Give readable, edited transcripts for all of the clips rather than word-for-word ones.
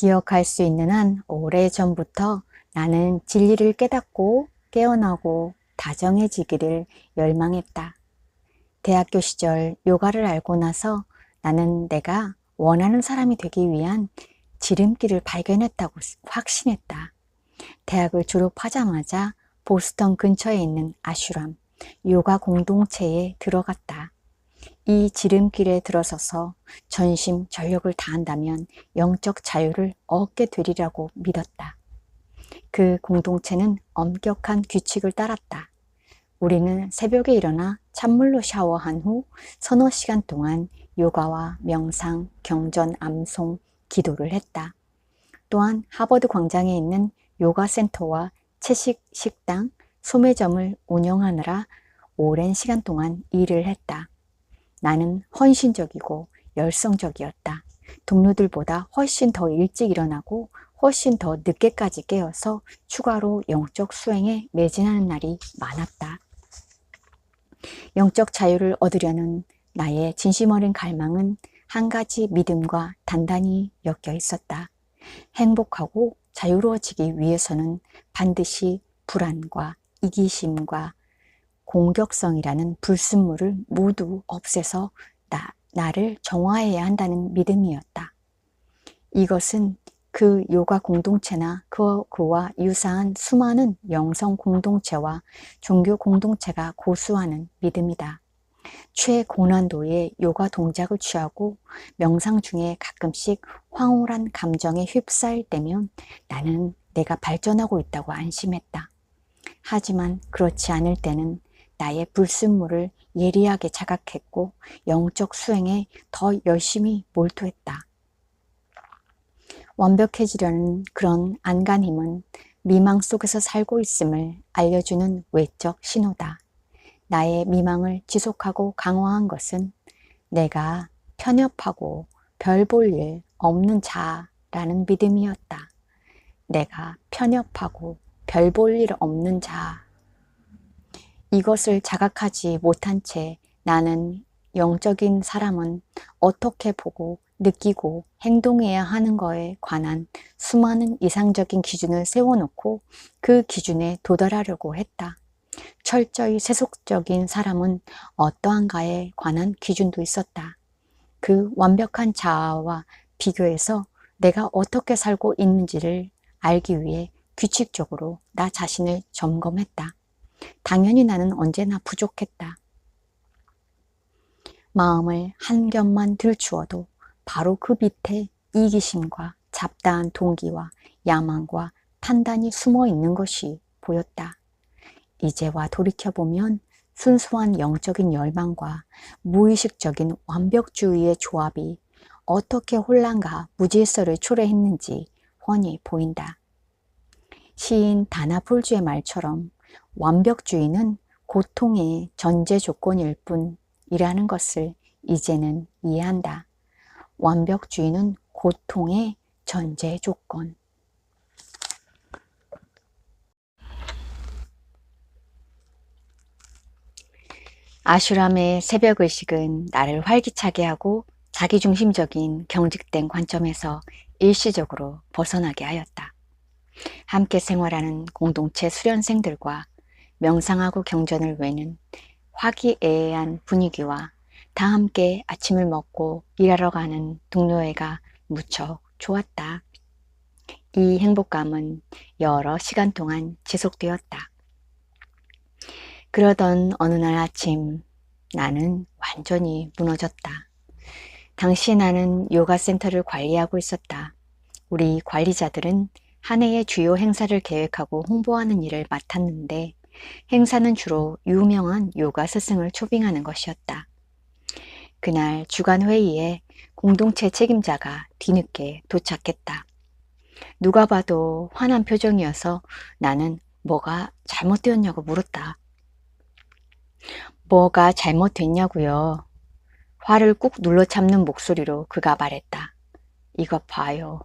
기억할 수 있는 한 오래전부터 나는 진리를 깨닫고 깨어나고 다정해지기를 열망했다. 대학교 시절 요가를 알고 나서 나는 내가 원하는 사람이 되기 위한 지름길을 발견했다고 확신했다. 대학을 졸업하자마자 보스턴 근처에 있는 아슈람, 요가 공동체에 들어갔다. 이 지름길에 들어서서 전심 전력을 다한다면 영적 자유를 얻게 되리라고 믿었다. 그 공동체는 엄격한 규칙을 따랐다. 우리는 새벽에 일어나 찬물로 샤워한 후 서너 시간 동안 요가와 명상, 경전, 암송, 기도를 했다. 또한 하버드 광장에 있는 요가 센터와 채식 식당, 소매점을 운영하느라 오랜 시간 동안 일을 했다. 나는 헌신적이고 열성적이었다. 동료들보다 훨씬 더 일찍 일어나고 훨씬 더 늦게까지 깨어서 추가로 영적 수행에 매진하는 날이 많았다. 영적 자유를 얻으려는 나의 진심 어린 갈망은 한 가지 믿음과 단단히 엮여 있었다. 행복하고 자유로워지기 위해서는 반드시 불안과 이기심과 공격성이라는 불순물을 모두 없애서 나를 정화해야 한다는 믿음이었다. 이것은 그 요가 공동체나 그와 유사한 수많은 영성 공동체와 종교 공동체가 고수하는 믿음이다. 최고난도의 요가 동작을 취하고 명상 중에 가끔씩 황홀한 감정에 휩싸일 때면 나는 내가 발전하고 있다고 안심했다. 하지만 그렇지 않을 때는 나의 불순물을 예리하게 자각했고 영적 수행에 더 열심히 몰두했다. 완벽해지려는 그런 안간힘은 미망 속에서 살고 있음을 알려주는 외적 신호다. 나의 미망을 지속하고 강화한 것은 내가 편협하고 별 볼 일 없는 자라는 믿음이었다. 내가 편협하고 별 볼 일 없는 자. 이것을 자각하지 못한 채 나는 영적인 사람은 어떻게 보고 느끼고 행동해야 하는 거에 관한 수많은 이상적인 기준을 세워놓고 그 기준에 도달하려고 했다. 철저히 세속적인 사람은 어떠한가에 관한 기준도 있었다. 그 완벽한 자아와 비교해서 내가 어떻게 살고 있는지를 알기 위해 규칙적으로 나 자신을 점검했다. 당연히 나는 언제나 부족했다. 마음을 한 겹만 들추어도 바로 그 밑에 이기심과 잡다한 동기와 야망과 판단이 숨어 있는 것이 보였다. 이제와 돌이켜보면 순수한 영적인 열망과 무의식적인 완벽주의의 조합이 어떻게 혼란과 무질서를 초래했는지 훤히 보인다. 시인 다나폴주의 말처럼 완벽주의는 고통의 전제 조건일 뿐이라는 것을 이제는 이해한다. 완벽주의는 고통의 전제 조건. 아슈람의 새벽의식은 나를 활기차게 하고 자기중심적인 경직된 관점에서 일시적으로 벗어나게 하였다. 함께 생활하는 공동체 수련생들과 명상하고 경전을 외는 화기애애한 분위기와 다 함께 아침을 먹고 일하러 가는 동료애가 무척 좋았다. 이 행복감은 여러 시간 동안 지속되었다. 그러던 어느 날 아침 나는 완전히 무너졌다. 당시 나는 요가 센터를 관리하고 있었다. 우리 관리자들은 한 해의 주요 행사를 계획하고 홍보하는 일을 맡았는데 행사는 주로 유명한 요가 스승을 초빙하는 것이었다. 그날 주간 회의에 공동체 책임자가 뒤늦게 도착했다. 누가 봐도 화난 표정이어서 나는 뭐가 잘못되었냐고 물었다. 뭐가 잘못됐냐고요? 화를 꾹 눌러 참는 목소리로 그가 말했다. 이것 봐요.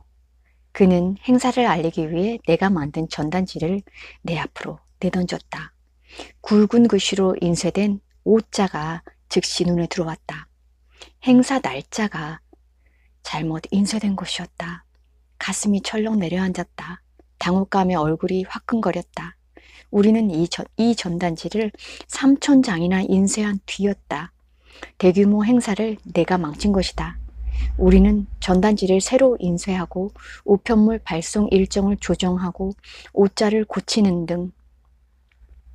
그는 행사를 알리기 위해 내가 만든 전단지를 내 앞으로 내던졌다. 굵은 글씨로 인쇄된 오자가 즉시 눈에 들어왔다. 행사 날짜가 잘못 인쇄된 것이었다. 가슴이 철렁 내려앉았다. 당혹감에 얼굴이 화끈거렸다. 우리는 이 전단지를 3,000장이나 인쇄한 뒤였다. 대규모 행사를 내가 망친 것이다. 우리는 전단지를 새로 인쇄하고 우편물 발송 일정을 조정하고 옷자를 고치는 등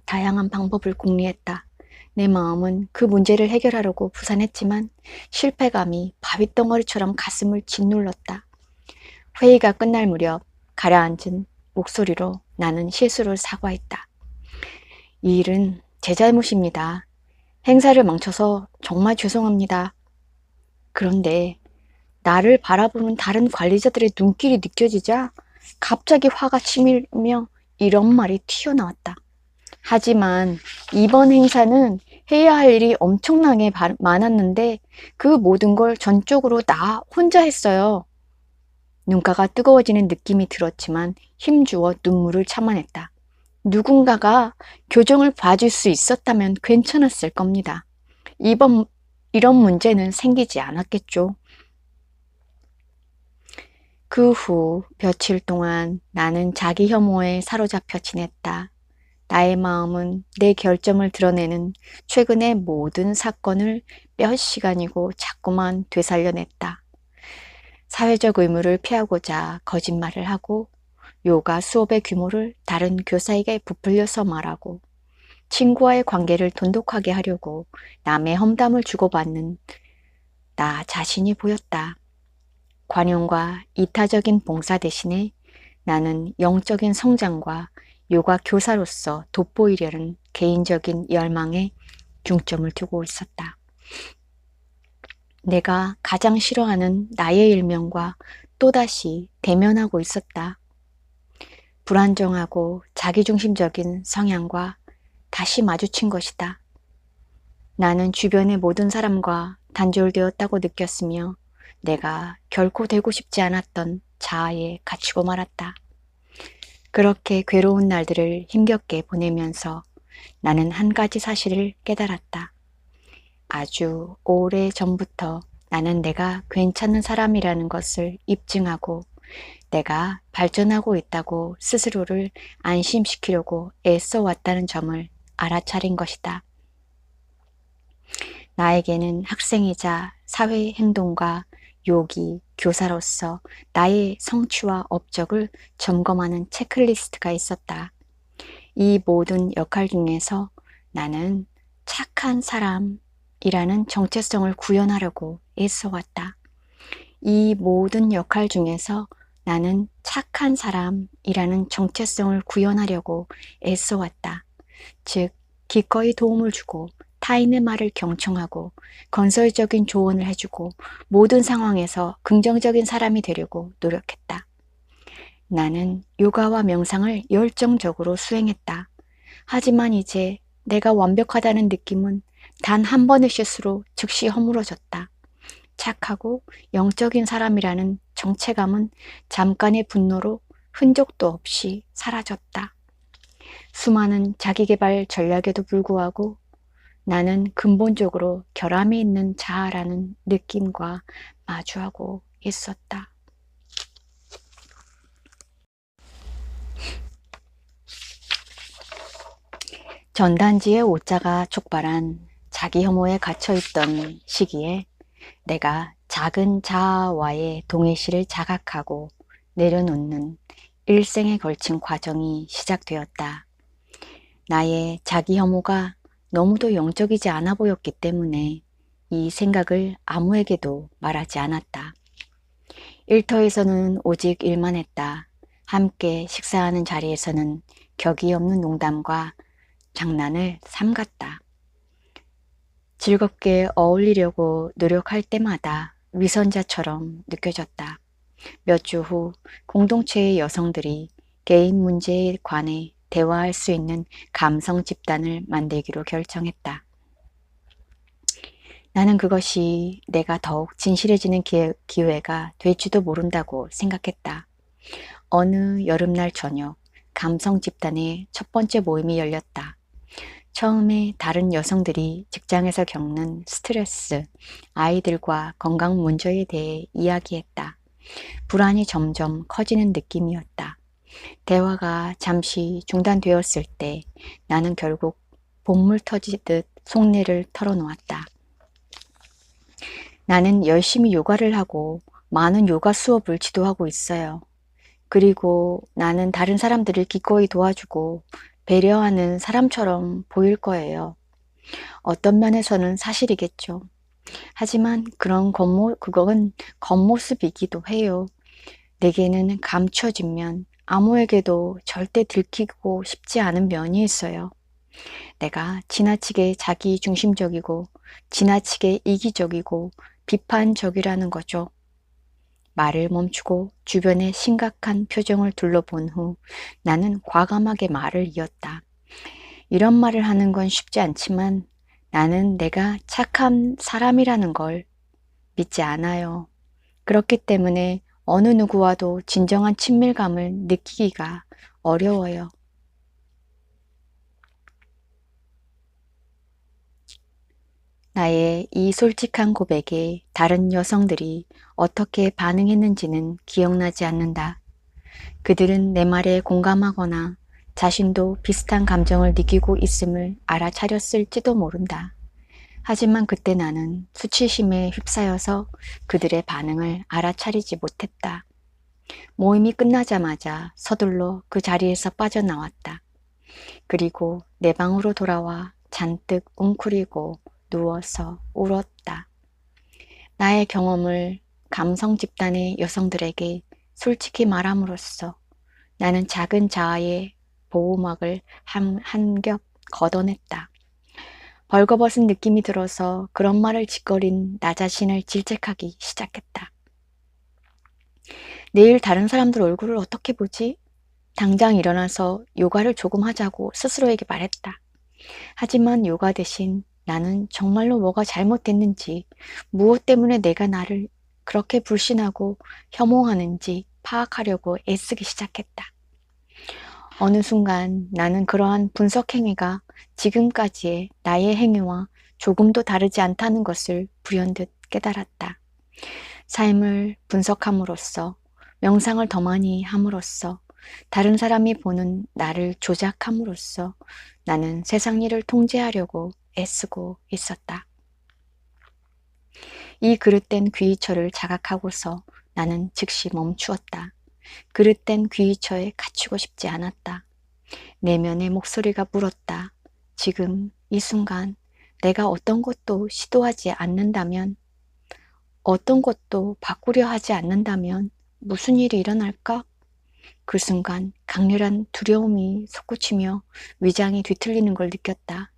다양한 방법을 궁리했다. 내 마음은 그 문제를 해결하려고 부산했지만 실패감이 바위덩어리처럼 가슴을 짓눌렀다. 회의가 끝날 무렵 가라앉은 목소리로 나는 실수를 사과했다. 이 일은 제 잘못입니다. 행사를 망쳐서 정말 죄송합니다. 그런데 나를 바라보는 다른 관리자들의 눈길이 느껴지자 갑자기 화가 치밀며 이런 말이 튀어나왔다. 하지만 이번 행사는 해야 할 일이 엄청나게 많았는데 그 모든 걸 전적으로 나 혼자 했어요. 눈가가 뜨거워지는 느낌이 들었지만 힘주어 눈물을 참아냈다. 누군가가 교정을 봐줄 수 있었다면 괜찮았을 겁니다. 이런 문제는 생기지 않았겠죠. 그 후 며칠 동안 나는 자기 혐오에 사로잡혀 지냈다. 나의 마음은 내 결점을 드러내는 최근의 모든 사건을 몇 시간이고 자꾸만 되살려냈다. 사회적 의무를 피하고자 거짓말을 하고 요가 수업의 규모를 다른 교사에게 부풀려서 말하고 친구와의 관계를 돈독하게 하려고 남의 험담을 주고받는 나 자신이 보였다. 관용과 이타적인 봉사 대신에 나는 영적인 성장과 요가 교사로서 돋보이려는 개인적인 열망에 중점을 두고 있었다. 내가 가장 싫어하는 나의 일명과 또다시 대면하고 있었다. 불안정하고 자기중심적인 성향과 다시 마주친 것이다. 나는 주변의 모든 사람과 단절되었다고 느꼈으며 내가 결코 되고 싶지 않았던 자아에 갇히고 말았다. 그렇게 괴로운 날들을 힘겹게 보내면서 나는 한 가지 사실을 깨달았다. 아주 오래 전부터 나는 내가 괜찮은 사람이라는 것을 입증하고 내가 발전하고 있다고 스스로를 안심시키려고 애써 왔다는 점을 알아차린 것이다. 나에게는 학생이자 사회행동가, 요기, 교사로서 나의 성취와 업적을 점검하는 체크리스트가 있었다. 이 모든 역할 중에서 나는 착한 사람이라는 정체성을 구현하려고 애써왔다. 이 모든 역할 중에서 나는 착한 사람이라는 정체성을 구현하려고 애써왔다. 즉, 기꺼이 도움을 주고 타인의 말을 경청하고 건설적인 조언을 해주고 모든 상황에서 긍정적인 사람이 되려고 노력했다. 나는 요가와 명상을 열정적으로 수행했다. 하지만 이제 내가 완벽하다는 느낌은 단 한 번의 실수로 즉시 허물어졌다. 착하고 영적인 사람이라는 정체감은 잠깐의 분노로 흔적도 없이 사라졌다. 수많은 자기계발 전략에도 불구하고 나는 근본적으로 결함이 있는 자아라는 느낌과 마주하고 있었다. 전단지의 옷자가 촉발한 자기 혐오에 갇혀있던 시기에 내가 작은 자아와의 동일시를 자각하고 내려놓는 일생에 걸친 과정이 시작되었다. 나의 자기 혐오가 너무도 영적이지 않아 보였기 때문에 이 생각을 아무에게도 말하지 않았다. 일터에서는 오직 일만 했다. 함께 식사하는 자리에서는 격이 없는 농담과 장난을 삼갔다. 즐겁게 어울리려고 노력할 때마다 위선자처럼 느껴졌다. 몇 주 후 공동체의 여성들이 개인 문제에 관해 대화할 수 있는 감성 집단을 만들기로 결정했다. 나는 그것이 내가 더욱 진실해지는 기회가 될지도 모른다고 생각했다. 어느 여름날 저녁 감성 집단의 첫 번째 모임이 열렸다. 처음에 다른 여성들이 직장에서 겪는 스트레스, 아이들과 건강 문제에 대해 이야기했다. 불안이 점점 커지는 느낌이었다. 대화가 잠시 중단되었을 때 나는 결국 본물 터지듯 속내를 털어놓았다. 나는 열심히 요가를 하고 많은 요가 수업을 지도하고 있어요. 그리고 나는 다른 사람들을 기꺼이 도와주고 배려하는 사람처럼 보일 거예요. 어떤 면에서는 사실이겠죠. 하지만 그건 겉모습이기도 해요. 내게는 감춰진 면, 아무에게도 절대 들키고 싶지 않은 면이 있어요. 내가 지나치게 자기중심적이고 지나치게 이기적이고 비판적이라는 거죠. 말을 멈추고 주변의 심각한 표정을 둘러본 후 나는 과감하게 말을 이었다. 이런 말을 하는 건 쉽지 않지만 나는 내가 착한 사람이라는 걸 믿지 않아요. 그렇기 때문에 어느 누구와도 진정한 친밀감을 느끼기가 어려워요. 나의 이 솔직한 고백에 다른 여성들이 어떻게 반응했는지는 기억나지 않는다. 그들은 내 말에 공감하거나 자신도 비슷한 감정을 느끼고 있음을 알아차렸을지도 모른다. 하지만 그때 나는 수치심에 휩싸여서 그들의 반응을 알아차리지 못했다. 모임이 끝나자마자 서둘러 그 자리에서 빠져나왔다. 그리고 내 방으로 돌아와 잔뜩 웅크리고 누워서 울었다. 나의 경험을 감성 집단의 여성들에게 솔직히 말함으로써 나는 작은 자아의 보호막을 한 겹 걷어냈다. 벌거벗은 느낌이 들어서 그런 말을 짓거린 나 자신을 질책하기 시작했다. 내일 다른 사람들 얼굴을 어떻게 보지? 당장 일어나서 요가를 조금 하자고 스스로에게 말했다. 하지만 요가 대신 나는 정말로 뭐가 잘못됐는지, 무엇 때문에 내가 나를 그렇게 불신하고 혐오하는지 파악하려고 애쓰기 시작했다. 어느 순간 나는 그러한 분석 행위가 지금까지의 나의 행위와 조금도 다르지 않다는 것을 불현듯 깨달았다. 삶을 분석함으로써, 명상을 더 많이 함으로써, 다른 사람이 보는 나를 조작함으로써 나는 세상 일을 통제하려고 애쓰고 있었다. 이 그릇된 귀이처를 자각하고서 나는 즉시 멈추었다. 그릇된 귀이처에 갇히고 싶지 않았다. 내면의 목소리가 물었다. 지금 이 순간 내가 어떤 것도 시도하지 않는다면, 어떤 것도 바꾸려 하지 않는다면 무슨 일이 일어날까? 그 순간 강렬한 두려움이 솟구치며 위장이 뒤틀리는 걸 느꼈다.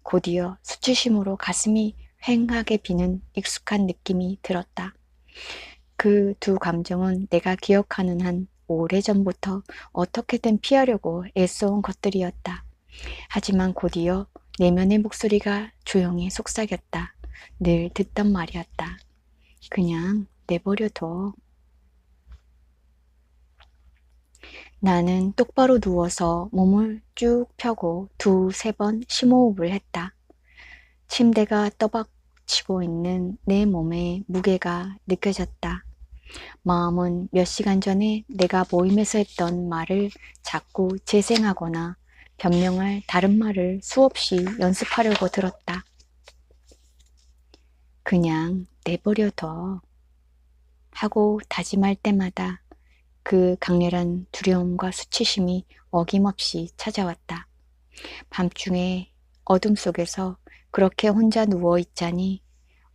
곧이어 수치심으로 가슴이 휑하게 비는 익숙한 느낌이 들었다. 그 두 감정은 내가 기억하는 한 오래전부터 어떻게든 피하려고 애써온 것들이었다. 하지만 곧이어 내면의 목소리가 조용히 속삭였다. 늘 듣던 말이었다. 그냥 내버려둬. 나는 똑바로 누워서 몸을 쭉 펴고 두세 번 심호흡을 했다. 침대가 떠박치고 있는 내 몸에 무게가 느껴졌다. 마음은 몇 시간 전에 내가 모임에서 했던 말을 자꾸 재생하거나 변명할 다른 말을 수없이 연습하려고 들었다. 그냥 내버려둬 하고 다짐할 때마다 그 강렬한 두려움과 수치심이 어김없이 찾아왔다. 밤중에 어둠 속에서 그렇게 혼자 누워 있자니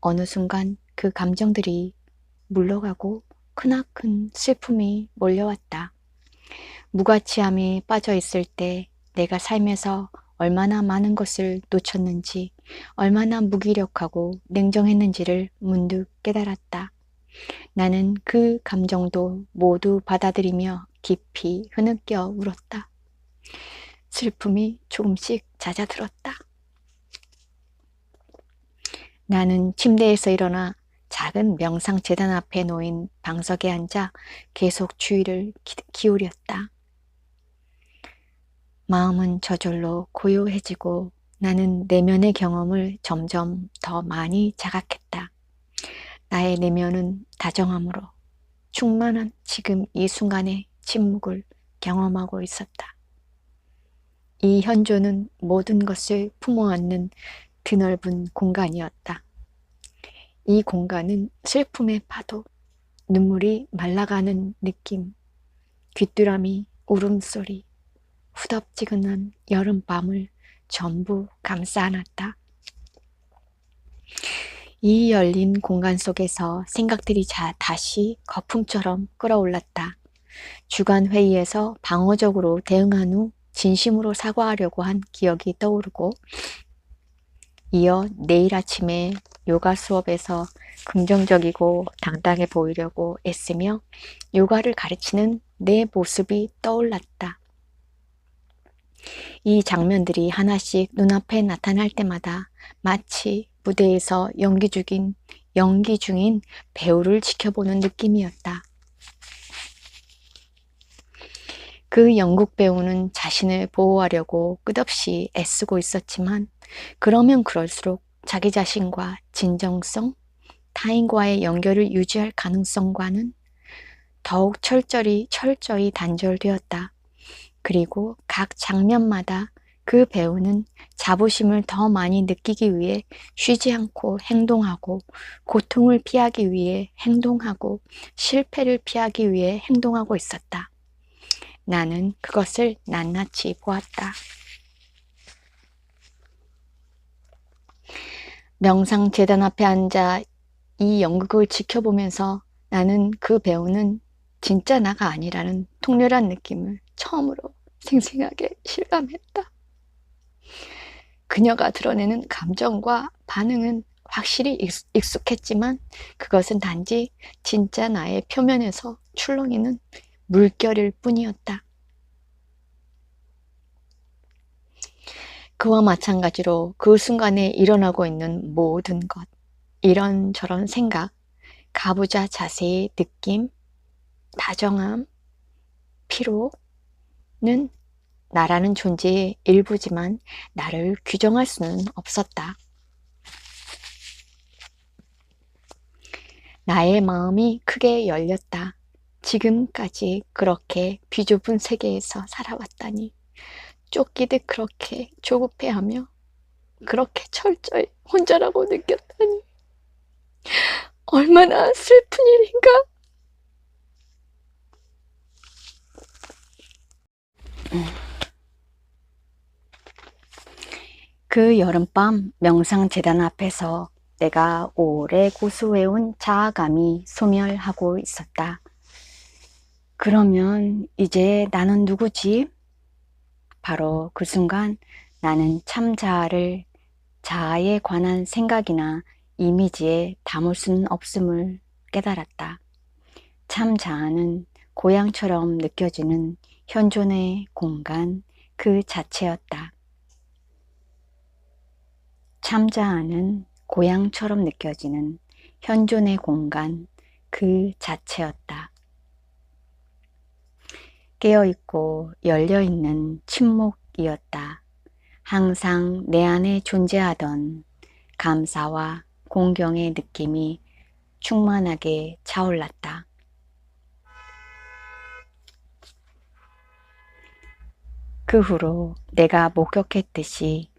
어느 순간 그 감정들이 물러가고 크나큰 슬픔이 몰려왔다. 무가치함에 빠져 있을 때 내가 삶에서 얼마나 많은 것을 놓쳤는지, 얼마나 무기력하고 냉정했는지를 문득 깨달았다. 나는 그 감정도 모두 받아들이며 깊이 흐느껴 울었다. 슬픔이 조금씩 잦아들었다. 나는 침대에서 일어나 작은 명상 재단 앞에 놓인 방석에 앉아 계속 주의를 기울였다. 마음은 저절로 고요해지고 나는 내면의 경험을 점점 더 많이 자각했다. 나의 내면은 다정함으로, 충만한 지금 이 순간의 침묵을 경험하고 있었다. 이 현존은 모든 것을 품어안는 드넓은 공간이었다. 이 공간은 슬픔의 파도, 눈물이 말라가는 느낌, 귀뚜라미 울음소리, 후덥지근한 여름밤을 전부 감싸 안았다. 이 열린 공간 속에서 생각들이 다시 거품처럼 끌어올랐다. 주간 회의에서 방어적으로 대응한 후 진심으로 사과하려고 한 기억이 떠오르고, 이어 내일 아침에 요가 수업에서 긍정적이고 당당해 보이려고 애쓰며 요가를 가르치는 내 모습이 떠올랐다. 이 장면들이 하나씩 눈앞에 나타날 때마다 마치 무대에서 연기 중인 배우를 지켜보는 느낌이었다. 그 영국 배우는 자신을 보호하려고 끝없이 애쓰고 있었지만, 그러면 그럴수록 자기 자신과 진정성, 타인과의 연결을 유지할 가능성과는 더욱 철저히 단절되었다. 그리고 각 장면마다 그 배우는 자부심을 더 많이 느끼기 위해 쉬지 않고 행동하고, 고통을 피하기 위해 행동하고, 실패를 피하기 위해 행동하고 있었다. 나는 그것을 낱낱이 보았다. 명상재단 앞에 앉아 이 연극을 지켜보면서 나는 그 배우는 진짜 나가 아니라는 통렬한 느낌을 처음으로 생생하게 실감했다. 그녀가 드러내는 감정과 반응은 확실히 익숙했지만, 그것은 단지 진짜 나의 표면에서 출렁이는 물결일 뿐이었다. 그와 마찬가지로 그 순간에 일어나고 있는 모든 것, 이런저런 생각, 가부좌 자세의 느낌, 다정함, 피로는 나라는 존재의 일부지만 나를 규정할 수는 없었다. 나의 마음이 크게 열렸다. 지금까지 그렇게 비좁은 세계에서 살아왔다니, 쫓기듯 그렇게 조급해하며 그렇게 철저히 혼자라고 느꼈다니, 얼마나 슬픈 일인가. 그 여름밤 명상재단 앞에서 내가 오래 고수해온 자아감이 소멸하고 있었다. 그러면 이제 나는 누구지? 바로 그 순간 나는 참 자아에 관한 생각이나 이미지에 담을 수는 없음을 깨달았다. 참 자아는 고향처럼 느껴지는 현존의 공간 그 자체였다. 참 자아는 고향처럼 느껴지는 현존의 공간 그 자체였다. 깨어있고 열려있는 침묵이었다. 항상 내 안에 존재하던 감사와 공경의 느낌이 충만하게 차올랐다. 그 후로 내가 목격했듯이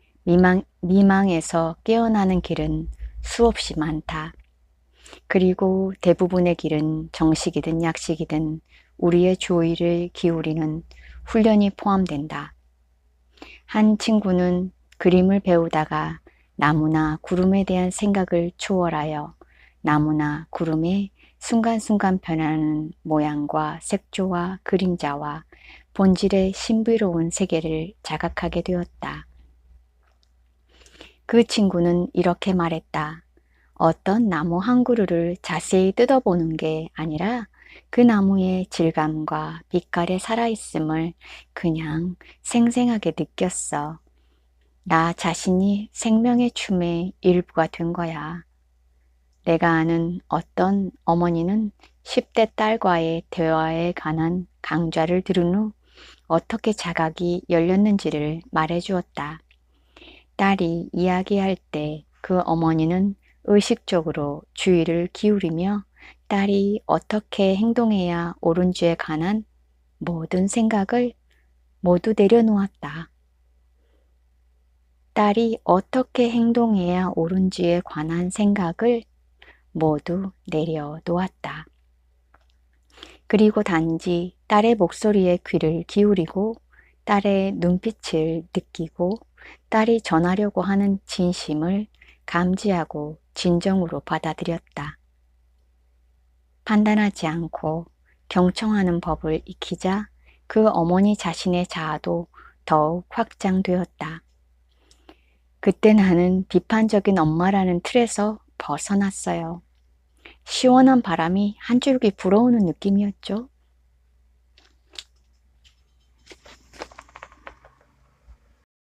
미망에서 깨어나는 길은 수없이 많다. 그리고 대부분의 길은 정식이든 약식이든 우리의 주의를 기울이는 훈련이 포함된다. 한 친구는 그림을 배우다가 나무나 구름에 대한 생각을 초월하여 나무나 구름의 순간순간 변하는 모양과 색조와 그림자와 본질의 신비로운 세계를 자각하게 되었다. 그 친구는 이렇게 말했다. 어떤 나무 한 그루를 자세히 뜯어보는 게 아니라 그 나무의 질감과 빛깔에 살아있음을 그냥 생생하게 느꼈어. 나 자신이 생명의 춤의 일부가 된 거야. 내가 아는 어떤 어머니는 10대 딸과의 대화에 관한 강좌를 들은 후 어떻게 자각이 열렸는지를 말해주었다. 딸이 이야기할 때 그 어머니는 의식적으로 주의를 기울이며 딸이 어떻게 행동해야 옳은지에 관한 모든 생각을 모두 내려놓았다. 딸이 어떻게 행동해야 옳은지에 관한 생각을 모두 내려놓았다. 그리고 단지 딸의 목소리에 귀를 기울이고 딸의 눈빛을 느끼고 딸이 전하려고 하는 진심을 감지하고 진정으로 받아들였다. 판단하지 않고 경청하는 법을 익히자 그 어머니 자신의 자아도 더욱 확장되었다. 그때 나는 비판적인 엄마라는 틀에서 벗어났어요. 시원한 바람이 한 줄기 불어오는 느낌이었죠.